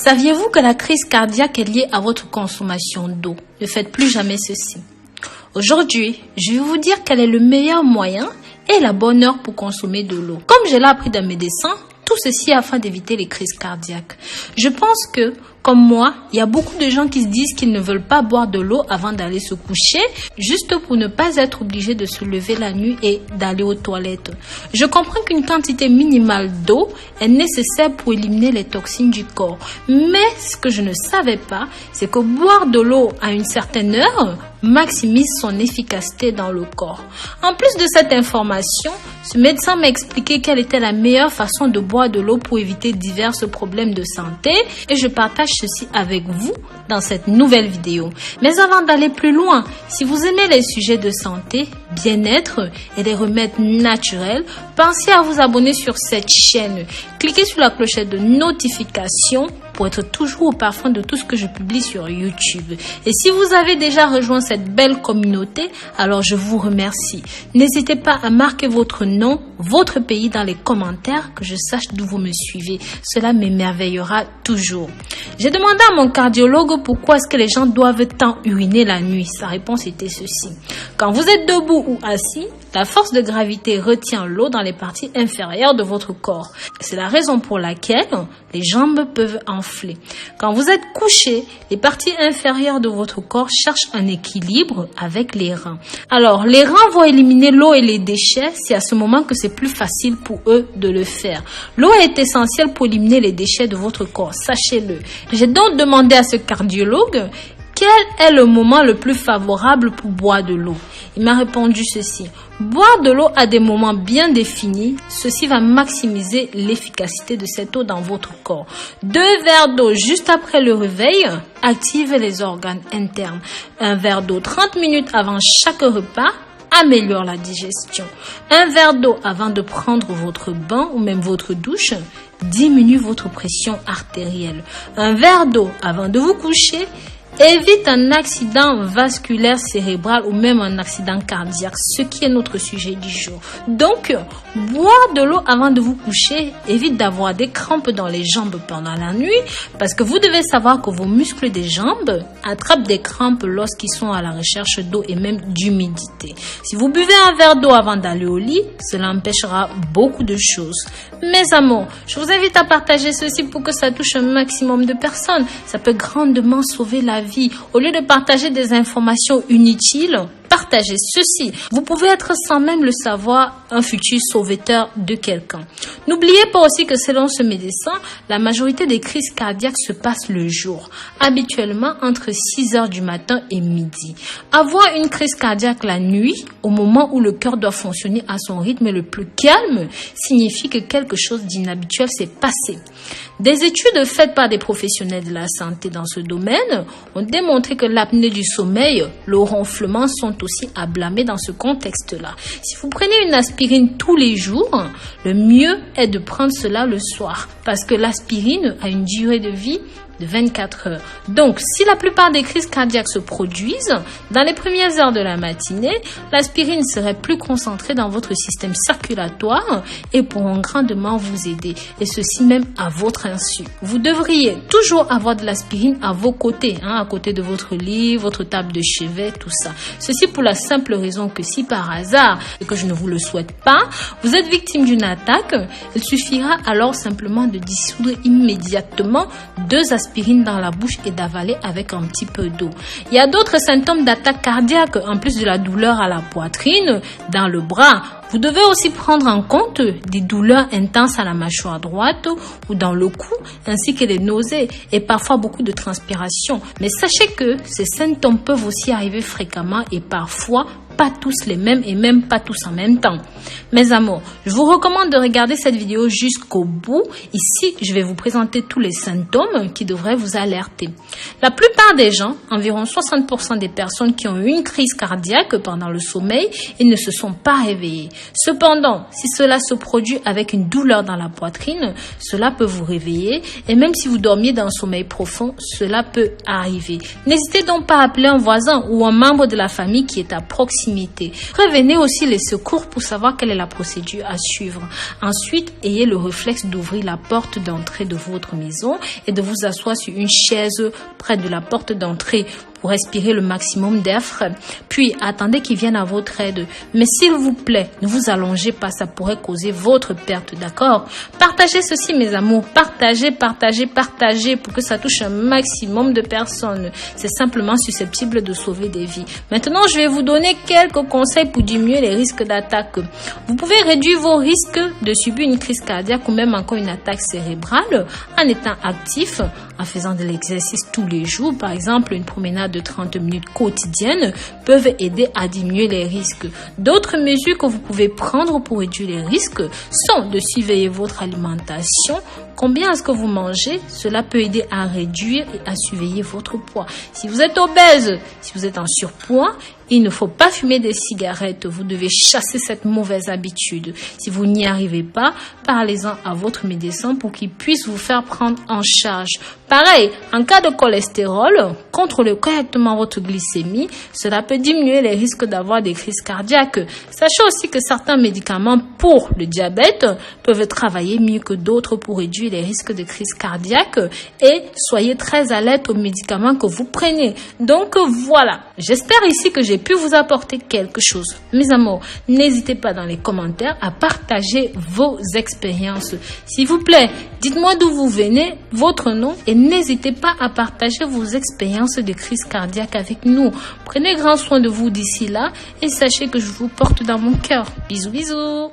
Saviez-vous que la crise cardiaque est liée à votre consommation d'eau? Ne faites plus jamais ceci. Aujourd'hui, je vais vous dire quel est le meilleur moyen et la bonne heure pour consommer de l'eau. Comme je l'ai appris d'un médecin, tout ceci afin d'éviter les crises cardiaques. Je pense que, comme moi, il y a beaucoup de gens qui se disent qu'ils ne veulent pas boire de l'eau avant d'aller se coucher, juste pour ne pas être obligés de se lever la nuit et d'aller aux toilettes. Je comprends qu'une quantité minimale d'eau est nécessaire pour éliminer les toxines du corps. Mais ce que je ne savais pas, c'est que boire de l'eau à une certaine heure maximise son efficacité dans le corps. En plus de cette information, ce médecin m'a expliqué quelle était la meilleure façon de boire de l'eau pour éviter divers problèmes de santé et je partage ceci avec vous dans cette nouvelle vidéo. Mais avant d'aller plus loin, si vous aimez les sujets de santé, bien-être et des remèdes naturels, pensez à vous abonner sur cette chaîne. Cliquez sur la clochette de notification pour être toujours au parfum de tout ce que je publie sur YouTube. Et si vous avez déjà rejoint cette belle communauté, alors je vous remercie. N'hésitez pas à marquer votre nom, votre pays dans les commentaires, que je sache d'où vous me suivez. Cela m'émerveillera toujours. J'ai demandé à mon cardiologue pourquoi est-ce que les gens doivent tant uriner la nuit. Sa réponse était ceci. Quand vous êtes debout ou assis, la force de gravité retient l'eau dans les parties inférieures de votre corps. C'est la raison pour laquelle les jambes peuvent enfler. Quand vous êtes couché, les parties inférieures de votre corps cherchent un équilibre avec les reins. Alors, les reins vont éliminer l'eau et les déchets. C'est à ce moment que c'est plus facile pour eux de le faire. L'eau est essentielle pour éliminer les déchets de votre corps, sachez-le. J'ai donc demandé à ce cardiologue quel est le moment le plus favorable pour boire de l'eau. Il m'a répondu ceci. Boire de l'eau à des moments bien définis, ceci va maximiser l'efficacité de cette eau dans votre corps. 2 verres d'eau juste après le réveil active les organes internes. 1 verre d'eau 30 minutes avant chaque repas améliore la digestion. 1 verre d'eau avant de prendre votre bain ou même votre douche diminue votre pression artérielle. 1 verre d'eau avant de vous coucher évite un accident vasculaire cérébral ou même un accident cardiaque, ce qui est notre sujet du jour. Donc, boire de l'eau avant de vous coucher évite d'avoir des crampes dans les jambes pendant la nuit parce que vous devez savoir que vos muscles des jambes attrapent des crampes lorsqu'ils sont à la recherche d'eau et même d'humidité. Si vous buvez un verre d'eau avant d'aller au lit, cela empêchera beaucoup de choses. Mes amours, je vous invite à partager ceci pour que ça touche un maximum de personnes. Ça peut grandement sauver la vie. Au lieu de partager des informations inutiles, partagez ceci. Vous pouvez être sans même le savoir un futur sauveteur de quelqu'un. N'oubliez pas aussi que selon ce médecin, la majorité des crises cardiaques se passent le jour, habituellement entre 6 heures du matin et midi. Avoir une crise cardiaque la nuit, au moment où le cœur doit fonctionner à son rythme le plus calme, signifie que quelque chose d'inhabituel s'est passé. Des études faites par des professionnels de la santé dans ce domaine ont démontré que l'apnée du sommeil, le ronflement sont aussi à blâmer dans ce contexte-là. Si vous prenez une aspirine tous les jours, le mieux est de prendre cela le soir parce que l'aspirine a une durée de vie de 24 heures. Donc, si la plupart des crises cardiaques se produisent dans les premières heures de la matinée, l'aspirine serait plus concentrée dans votre système circulatoire et pourront grandement vous aider, et ceci même à votre insu. Vous devriez toujours avoir de l'aspirine à vos côtés, à côté de votre lit, votre table de chevet, tout ça. Ceci pour la simple raison que si par hasard, et que je ne vous le souhaite pas, vous êtes victime d'une attaque, il suffira alors simplement de dissoudre immédiatement 2 aspirines dans la bouche et d'avaler avec un petit peu d'eau. Il y a d'autres symptômes d'attaque cardiaque en plus de la douleur à la poitrine, dans le bras. Vous devez aussi prendre en compte des douleurs intenses à la mâchoire droite ou dans le cou, ainsi que les nausées et parfois beaucoup de transpiration. Mais sachez que ces symptômes peuvent aussi arriver fréquemment et parfois pas tous les mêmes et même pas tous en même temps. Mes amours, je vous recommande de regarder cette vidéo jusqu'au bout. Ici, je vais vous présenter tous les symptômes qui devraient vous alerter. La plupart des gens, environ 60% des personnes qui ont eu une crise cardiaque pendant le sommeil, ils ne se sont pas réveillés. Cependant, si cela se produit avec une douleur dans la poitrine, cela peut vous réveiller et même si vous dormiez dans un sommeil profond, cela peut arriver. N'hésitez donc pas à appeler un voisin ou un membre de la famille qui est à proximité proximité. Prévenez aussi les secours pour savoir quelle est la procédure à suivre. Ensuite, ayez le réflexe d'ouvrir la porte d'entrée de votre maison et de vous asseoir sur une chaise près de la porte d'entrée pour respirer le maximum d'air frais. Puis, attendez qu'ils viennent à votre aide. Mais s'il vous plaît, ne vous allongez pas, ça pourrait causer votre perte, d'accord? Partagez ceci, mes amours. Partagez pour que ça touche un maximum de personnes. C'est simplement susceptible de sauver des vies. Maintenant, je vais vous donner quelques conseils pour diminuer les risques d'attaque. Vous pouvez réduire vos risques de subir une crise cardiaque ou même encore une attaque cérébrale en étant actif, en faisant de l'exercice tous les jours. Par exemple, une promenade de 30 minutes quotidiennes peuvent aider à diminuer les risques. D'autres mesures que vous pouvez prendre pour réduire les risques sont de surveiller votre alimentation. Combien est-ce que vous mangez? Cela peut aider à réduire et à surveiller votre poids. Si vous êtes obèse, si vous êtes en surpoids, il ne faut pas fumer des cigarettes. Vous devez chasser cette mauvaise habitude. Si vous n'y arrivez pas, parlez-en à votre médecin pour qu'il puisse vous faire prendre en charge. Pareil, en cas de cholestérol, contrôlez correctement votre glycémie. Cela peut diminuer les risques d'avoir des crises cardiaques. Sachez aussi que certains médicaments pour le diabète peuvent travailler mieux que d'autres pour réduire les risques de crise cardiaque, et soyez très alerte aux médicaments que vous prenez. Donc voilà, j'espère ici que j'ai pu vous apporter quelque chose. Mes amours, n'hésitez pas dans les commentaires à partager vos expériences. S'il vous plaît, dites-moi d'où vous venez, votre nom, et n'hésitez pas à partager vos expériences de crise cardiaque avec nous. Prenez grand soin de vous d'ici là et sachez que je vous porte dans mon cœur. Bisous, bisous.